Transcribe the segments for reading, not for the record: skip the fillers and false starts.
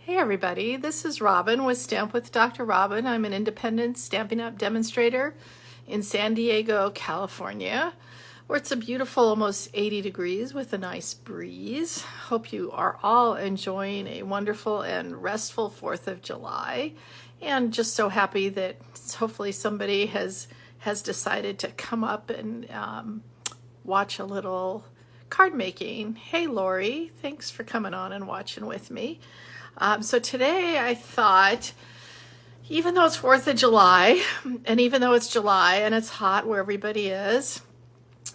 Hey everybody, this is Robin with Stamp with Dr. Robin. I'm an independent Stampin' Up demonstrator in San Diego, California, where it's a beautiful almost 80 degrees with a nice breeze. Hope you are all enjoying a wonderful and restful 4th of July, and just so happy that hopefully somebody has decided to come up and watch a little card making. Hey Lori, thanks for coming on and watching with me. So today I thought, even though it's 4th of July, and even though it's July and it's hot where everybody is,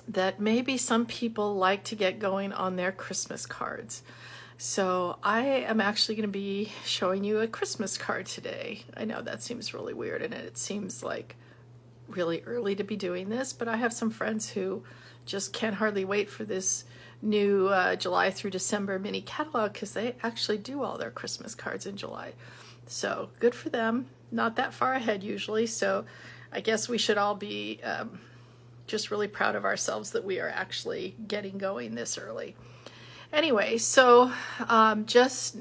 that maybe some people like to get going on their Christmas cards. So I am actually going to be showing you a Christmas card today. I know that seems really weird and it seems like really early to be doing this, but I have some friends who just can't hardly wait for this new July through December mini catalog because they actually do all their Christmas cards in July. So good for them. Not that far ahead usually, so I guess we should all be just really proud of ourselves that we are actually getting going this early. Anyway, so just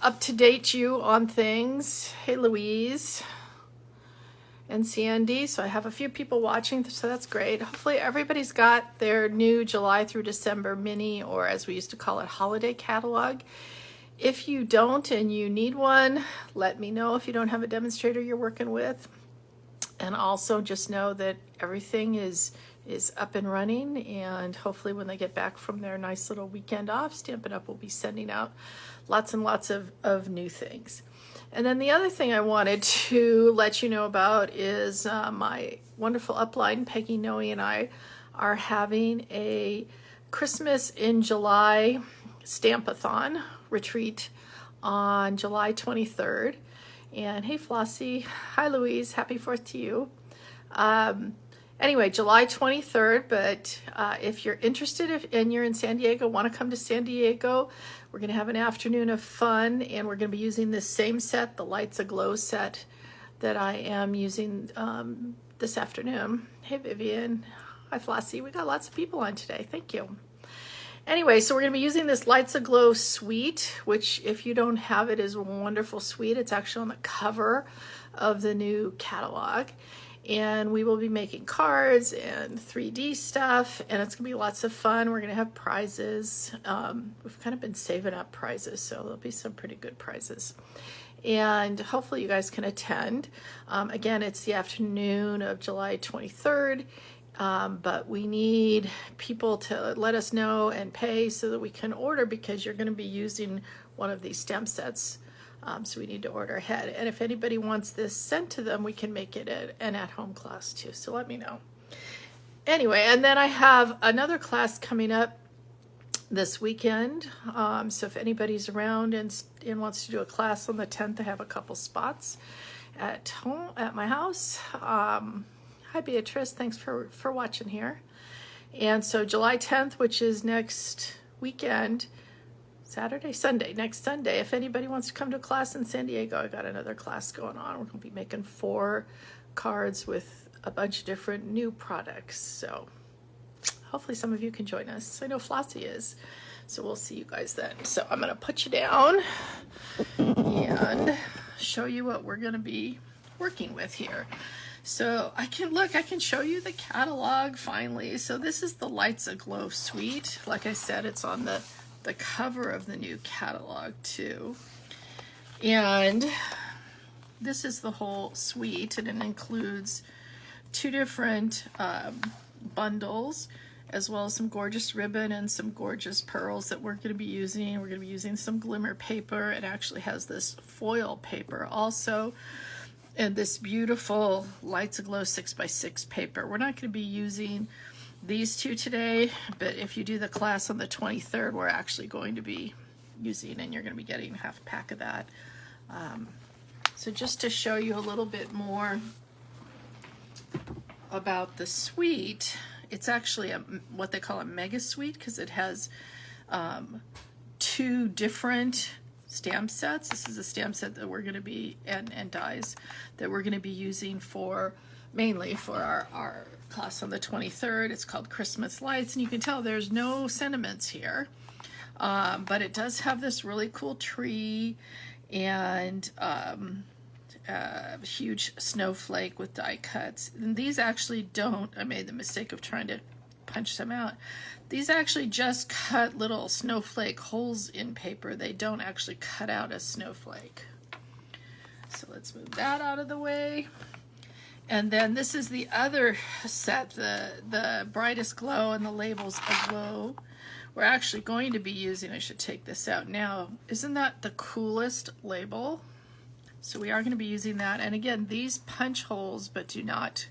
up to date you on things. Hey Louise and Sandy. So I have a few people watching, so that's great. Hopefully everybody's got their new July through December mini, or as we used to call it, holiday catalog. If you don't and you need one, let me know if you don't have a demonstrator you're working with. And also just know that everything is up and running, and hopefully when they get back from their nice little weekend off, Stampin' Up will be sending out lots and lots of new things. And then the other thing I wanted to let you know about is my wonderful upline, Peggy Noe, and I are having a Christmas in July Stampathon retreat on July 23rd. And hey Flossie, hi Louise, happy 4th to you. Anyway, July 23rd, but if you're interested and you're in San Diego, want to come to San Diego, we're going to have an afternoon of fun, and we're going to be using this same set, the Lights Aglow set that I am using this afternoon. Hey Vivian, hi Flossie, we got lots of people on today, thank you. Anyway, so we're going to be using this Lights Aglow suite, which if you don't have it is a wonderful suite. It's actually on the cover of the new catalog. And we will be making cards and 3D stuff, and it's gonna be lots of fun. We're gonna have prizes. We've kind of been saving up prizes, so there'll be some pretty good prizes. And hopefully you guys can attend. Again, it's the afternoon of July 23rd, but we need people to let us know and pay so that we can order, because you're gonna be using one of these stamp sets. So we need to order ahead. And if anybody wants this sent to them, we can make it an at-home class too. So let me know. Anyway, and then I have another class coming up this weekend. So if anybody's around and wants to do a class on the 10th, I have a couple spots at home at my house. Hi Beatrice, thanks for watching here. And so July 10th, which is next weekend, next Sunday, if anybody wants to come to a class in San Diego, I got another class going on. We're going to be making 4 cards with a bunch of different new products. So hopefully some of you can join us. I know Flossie is, so we'll see you guys then. So I'm going to put you down and show you what we're going to be working with here. So I can show you the catalog finally. So this is the Lights Aglow suite. Like I said, it's on the cover of the new catalog too, and this is the whole suite, and it includes 2 different bundles, as well as some gorgeous ribbon and some gorgeous pearls that we're going to be using. We're going to be using some glimmer paper. It actually has this foil paper also, and this beautiful Lights Aglow 6x6 paper. We're not going to be using these 2 today, but if you do the class on the 23rd, we're actually going to be using, and you're going to be getting half a pack of that. So just to show you a little bit more about the suite, it's actually what they call a mega suite, because it has 2 different stamp sets. This is a stamp set that we're going to be, and dies that we're going to be using mainly for our class on the 23rd. It's called Christmas Lights, and you can tell there's no sentiments here, but it does have this really cool tree and a huge snowflake with die cuts. And these actually don't, I made the mistake of trying to punch them out. These actually just cut little snowflake holes in paper. They don't actually cut out a snowflake. So let's move that out of the way. And then this is the other set, the Brightest Glow and the Labels Aglow. We're actually going to be using, I should take this out now. Isn't that the coolest label? So we are going to be using that. And again, these punch holes but do not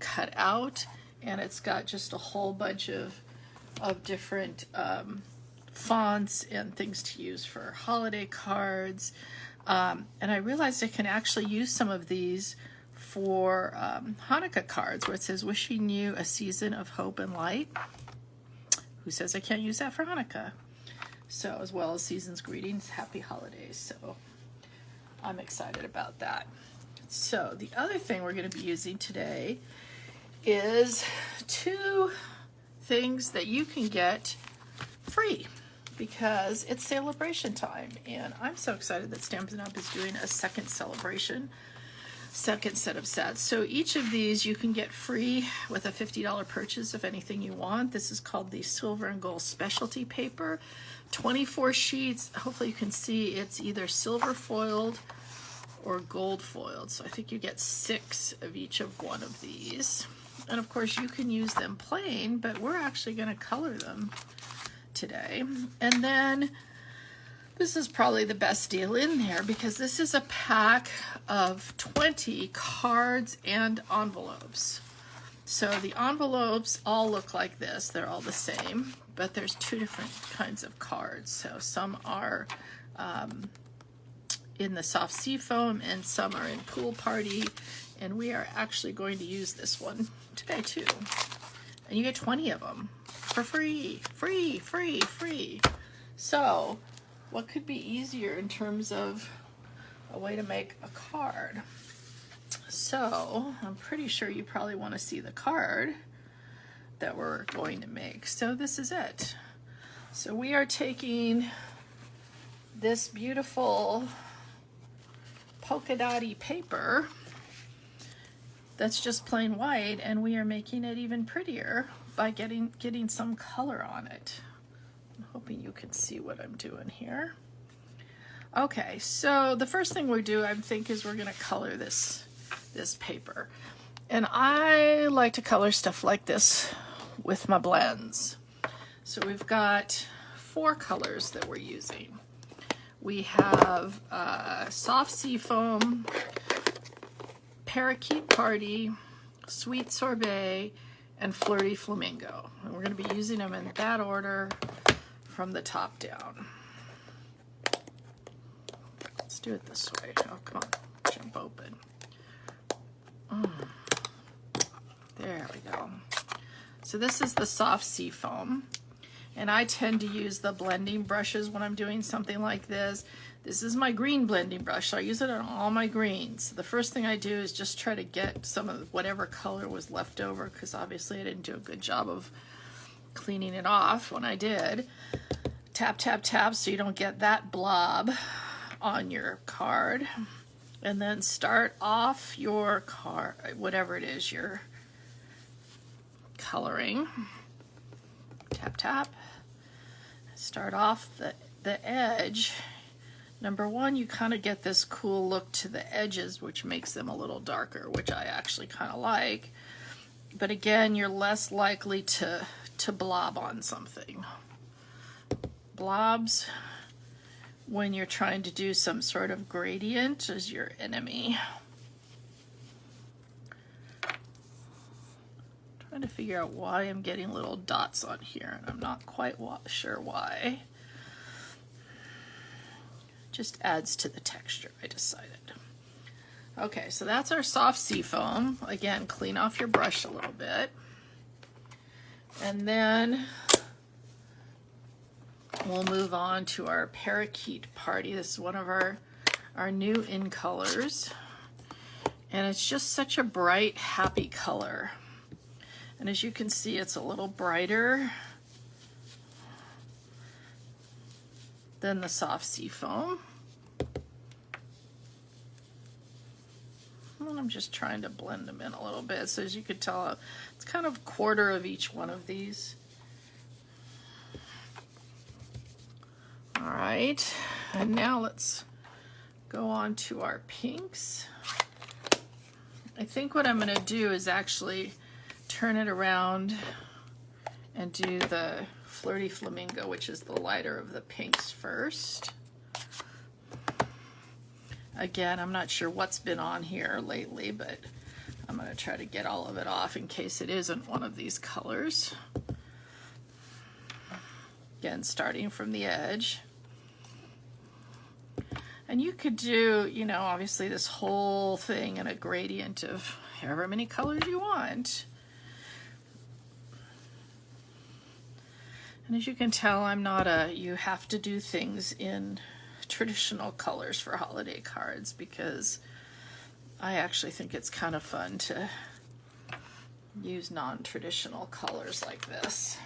cut out. And it's got just a whole bunch of different fonts and things to use for holiday cards. And I realized I can actually use some of these for Hanukkah cards, where it says, wishing you a season of hope and light. Who says I can't use that for Hanukkah? So, as well as season's greetings, happy holidays. So I'm excited about that. So the other thing we're going to be using today is 2 things that you can get free because it's Sale-a-Bration time, and I'm so excited that Stampin' Up is doing a second celebration, second set of sets. So each of these you can get free with a $50 purchase of anything you want. This is called the Silver and Gold Specialty Paper, 24 sheets. Hopefully you can see it's either silver foiled or gold foiled. So I think you get 6 of each of one of these. And of course you can use them plain, but we're actually going to color them today. And then this is probably the best deal in there because this is a pack of 20 cards and envelopes. So the envelopes all look like this. They're all the same, but there's 2 different kinds of cards. So some are in the soft seafoam and some are in Pool Party. And we are actually going to use this one today too. And you get 20 of them for free, free, free, free. So what could be easier in terms of a way to make a card? So I'm pretty sure you probably want to see the card that we're going to make. So this is it. So we are taking this beautiful polka dotty paper that's just plain white, and we are making it even prettier by getting some color on it. I'm hoping you can see what I'm doing here. Okay, so the first thing we do, I think, is we're going to color this paper. And I like to color stuff like this with my blends. So we've got 4 colors that we're using. We have soft seafoam, parakeet party, sweet sorbet, and flirty flamingo. And we're going to be using them in that order from the top down. Let's do it this way. Oh, come on, jump open. There we go. So this is the soft seafoam, and I tend to use the blending brushes when I'm doing something like this. This is my green blending brush, so I use it on all my greens. The first thing I do is just try to get some of whatever color was left over, because obviously I didn't do a good job of cleaning it off when I did. Tap, tap, tap, so you don't get that blob on your card. And then start off your card, whatever it is you're coloring. Tap, tap. Start off the edge. Number 1, you kind of get this cool look to the edges, which makes them a little darker, which I actually kind of like. But again, you're less likely to blob on something. Blobs, when you're trying to do some sort of gradient, is your enemy. Trying to figure out why I'm getting little dots on here, and I'm not quite sure why. Just adds to the texture, I decided. Okay, so that's our soft seafoam. Again, clean off your brush a little bit. And then we'll move on to our parakeet party. This is one of our new in colors. And it's just such a bright, happy color. And as you can see, it's a little brighter than the soft seafoam. And I'm just trying to blend them in a little bit. So as you could tell, it's kind of a quarter of each one of these. All right, and now let's go on to our pinks. I think what I'm going to do is actually turn it around and do the Flirty Flamingo, which is the lighter of the pinks first. Again, I'm not sure what's been on here lately, but I'm going to try to get all of it off in case it isn't one of these colors. Again, starting from the edge. And you could do, you know, obviously this whole thing in a gradient of however many colors you want. And as you can tell, I'm not a, you have to do things in traditional colors for holiday cards, because I actually think it's kind of fun to use non-traditional colors like this.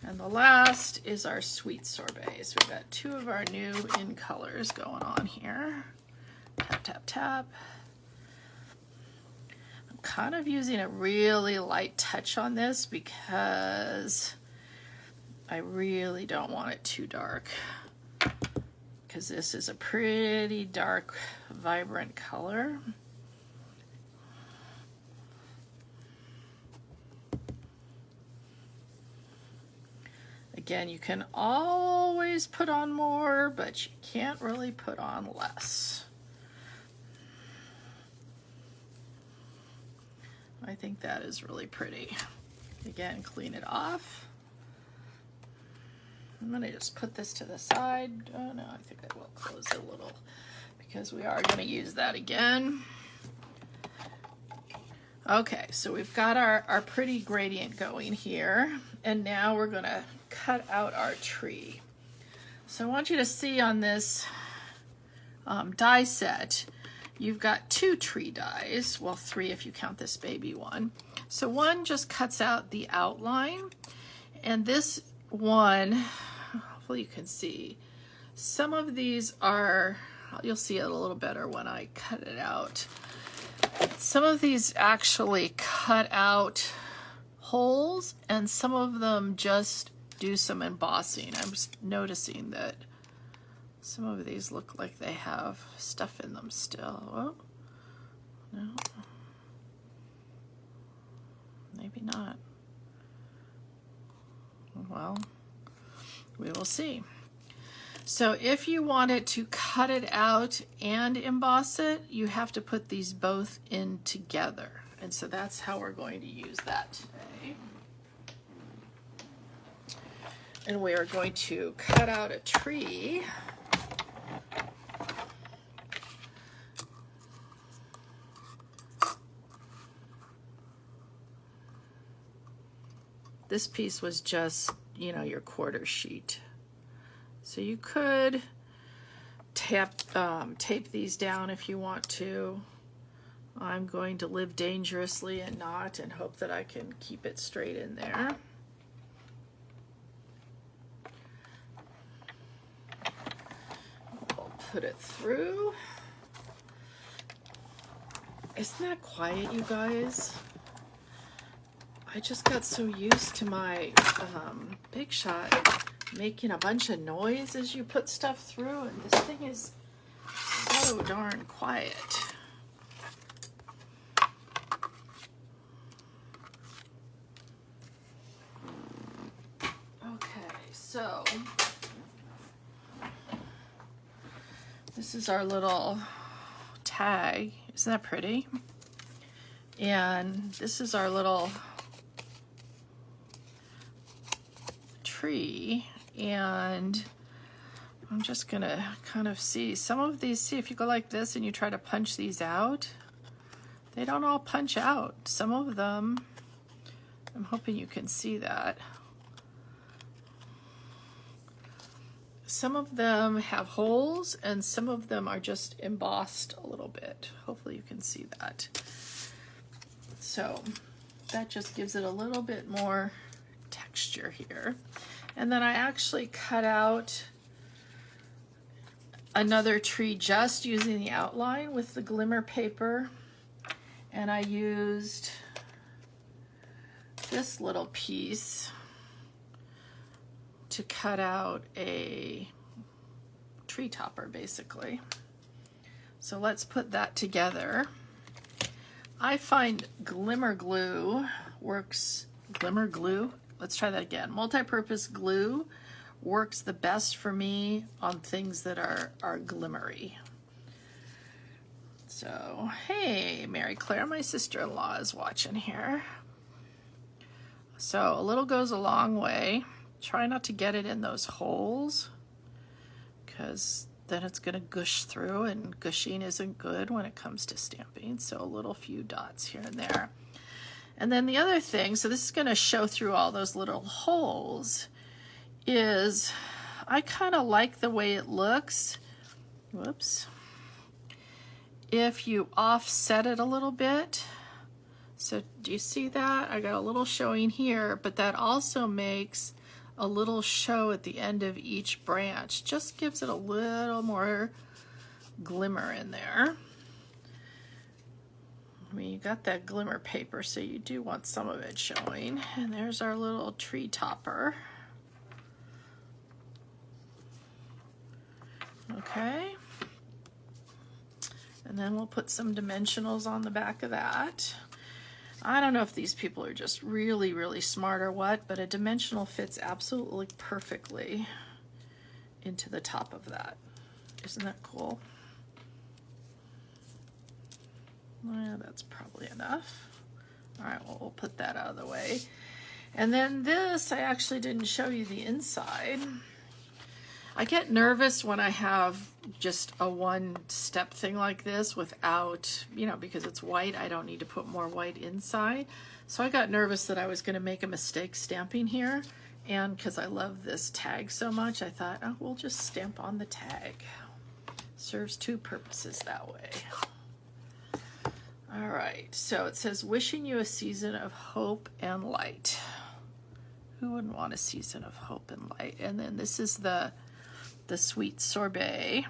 And the last is our sweet sorbets. We've got two of our new in colors going on here. Tap, tap, tap. I'm kind of using a really light touch on this because I really don't want it too dark, because this is a pretty dark, vibrant color. Again, you can always put on more, but you can't really put on less. I think that is really pretty. Again, clean it off. I'm going to just put this to the side. Oh no, I think I will close it a little because we are going to use that again. Okay, so we've got our pretty gradient going here, and now we're going to cut out our tree. So I want you to see on this die set, you've got two tree dies, well, three if you count this baby one. So one just cuts out the outline, and this one, hopefully you can see, some of these are, you'll see it a little better when I cut it out. Some of these actually cut out holes, and some of them just do some embossing. I'm just noticing that some of these look like they have stuff in them still. Oh, no. Maybe not. Well, we will see. So if you wanted to cut it out and emboss it, you have to put these both in together. And so that's how we're going to use that today. And we are going to cut out a tree. This piece was just, you know, your quarter sheet. So you could tape these down if you want to. I'm going to live dangerously and not, and hope that I can keep it straight in there. We'll put it through. Isn't that quiet, you guys? I just got so used to my Big Shot making a bunch of noise as you put stuff through, and this thing is so darn quiet. Okay, so this is our little tag. Isn't that pretty? And this is our little tree, and I'm just gonna kind of see some of these. See, if you go like this and you try to punch these out, they don't all punch out. Some of them, I'm hoping you can see that. Some of them have holes, and some of them are just embossed a little bit. Hopefully you can see that. So that just gives it a little bit more texture here. And then I actually cut out another tree just using the outline with the glimmer paper, and I used this little piece to cut out a tree topper basically. So let's put that together. I find glimmer glue works, let's try that again. Multi-purpose glue works the best for me on things that are glimmery. So, hey, Mary Claire, my sister-in-law is watching here. So a little goes a long way. Try not to get it in those holes, because then it's going to gush through, and gushing isn't good when it comes to stamping. So a little few dots here and there. And then the other thing, so this is going to show through all those little holes, is I kind of like the way it looks. Whoops. If you offset it a little bit. So do you see that? I got a little showing here, but that also makes a little show at the end of each branch. Just gives it a little more glimmer in there. I mean, you got that glimmer paper, so you do want some of it showing. And there's our little tree topper. Okay. And then we'll put some dimensionals on the back of that. I don't know if these people are just really, really smart or what, but a dimensional fits absolutely perfectly into the top of that. Isn't that cool? Well, that's probably enough. All right, well, we'll put that out of the way. And then this, I actually didn't show you the inside. I get nervous when I have just a one-step thing like this without, you know, because it's white, I don't need to put more white inside. So I got nervous that I was going to make a mistake stamping here. And because I love this tag so much, I thought, oh, we'll just stamp on the tag. Serves two purposes that way. All right, so it says, wishing you a season of hope and light. Who wouldn't want a season of hope and light? And then this is the sweet sorbet.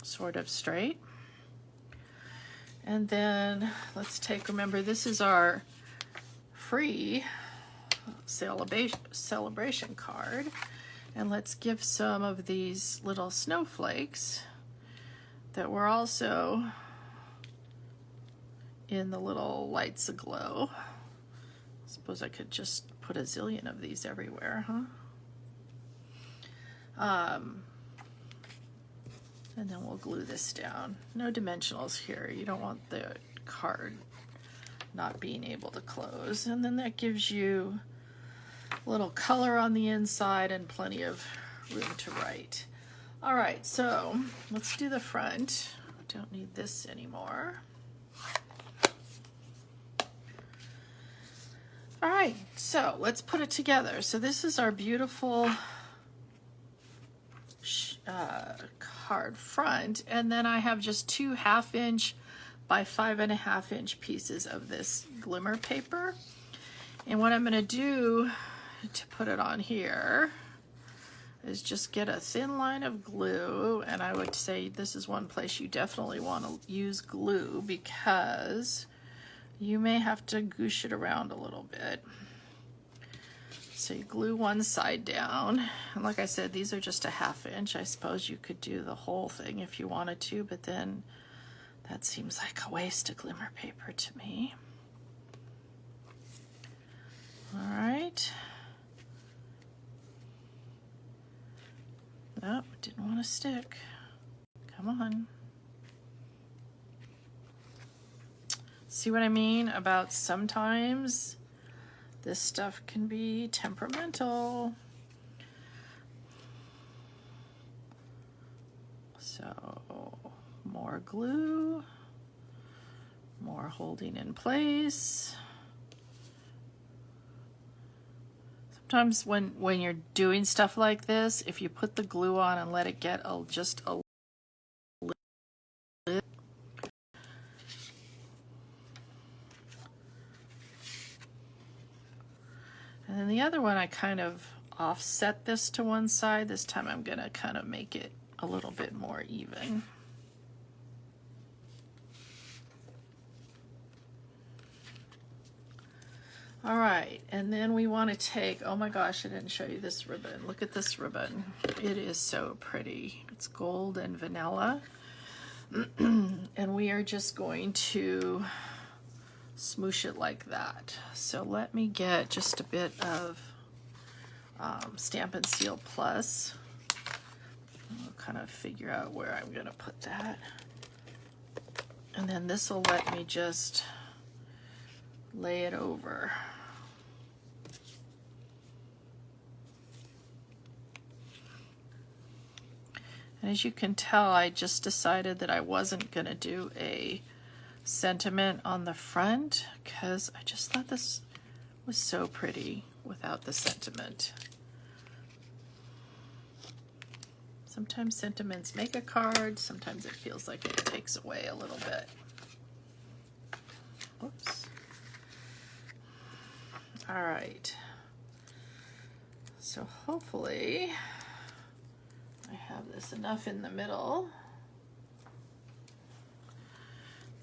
Sort of straight. And then let's take, remember, this is our free Sale-a-Bration card. And let's give some of these little snowflakes that were also in the little lights aglow. Suppose I could just put a zillion of these everywhere, huh? And then we'll glue this down. No dimensionals here. You don't want the card not being able to close. And then that gives you a little color on the inside and plenty of room to write. All right, so let's do the front. I don't need this anymore. All right, so let's put it together. So this is our beautiful card front, and then I have just 2 1/2" by 5 1/2" pieces of this glimmer paper. And what I'm going to do to put it on here is just get a thin line of glue, and I would say this is one place you definitely want to use glue because you may have to goosh it around a little bit. So you glue one side down, and like I said, these are just a 1/2". I suppose you could do the whole thing if you wanted to, but then that seems like a waste of glimmer paper to me. All right. Nope, didn't want to stick. Come on. See what I mean about sometimes this stuff can be temperamental. So more glue, more holding in place. Sometimes when you're doing stuff like this, if you put the glue on and let it get just a little, And then the other one, I kind of offset this to one side. This time I'm gonna kind of make it a little bit more even. All right, and then we want to take, oh my gosh, I didn't show you this ribbon. Look at this ribbon. It is so pretty. It's gold and vanilla. And we are just going to smoosh it like that. So let me get just a bit of Stampin' Seal Plus. I'll kind of figure out where I'm gonna put that. And then this will let me just lay it over. And as you can tell, I just decided that I wasn't gonna do a sentiment on the front because I just thought this was so pretty without the sentiment. Sometimes sentiments make a card, sometimes it feels like it takes away a little bit. Whoops. All right. So hopefully I have this enough in the middle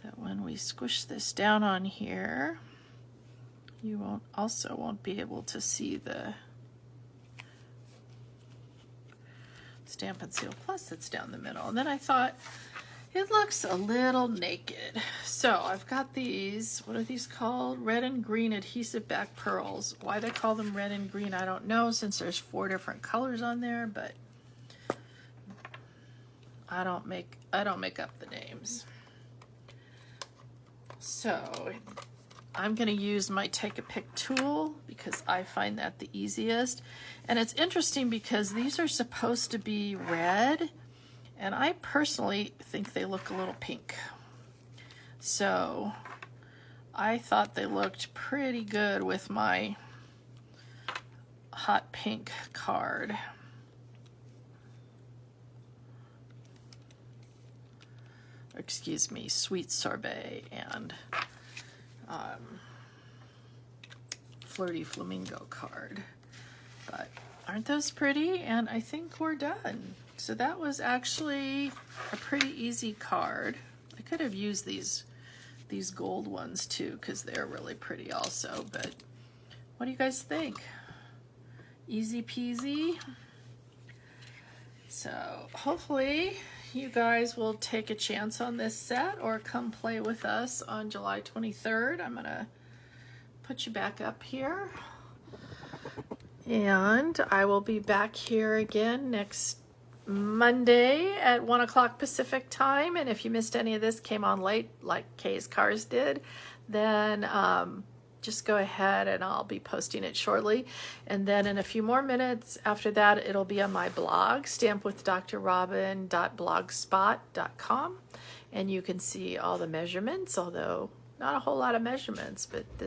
that when we squish this down on here, you won't be able to see the Stampin' Seal Plus that's down the middle. And then I thought it looks a little naked. So I've got these, what are these called? Red and green adhesive back pearls. Why they call them red and green, I don't know, since there's 4 different colors on there, but I don't make up the names. So I'm gonna use my Take a Pick tool because I find that the easiest. And it's interesting because these are supposed to be red, and I personally think they look a little pink. So I thought they looked pretty good with my hot pink card. Excuse me, Sweet Sorbet and Flirty Flamingo card. But aren't those pretty? And I think we're done. So that was actually a pretty easy card. I could have used these gold ones too because they're really pretty also, but what do you guys think? Easy peasy. So hopefully you guys will take a chance on this set or come play with us on July 23rd. I'm gonna put you back up here. And I will be back here again next Monday at 1 o'clock Pacific time. And if you missed any of this, came on late like Kay's Cars did, then just go ahead and I'll be posting it shortly. And then in a few more minutes after that, it'll be on my blog, stampwithdrrobin.blogspot.com. And you can see all the measurements, although not a whole lot of measurements, but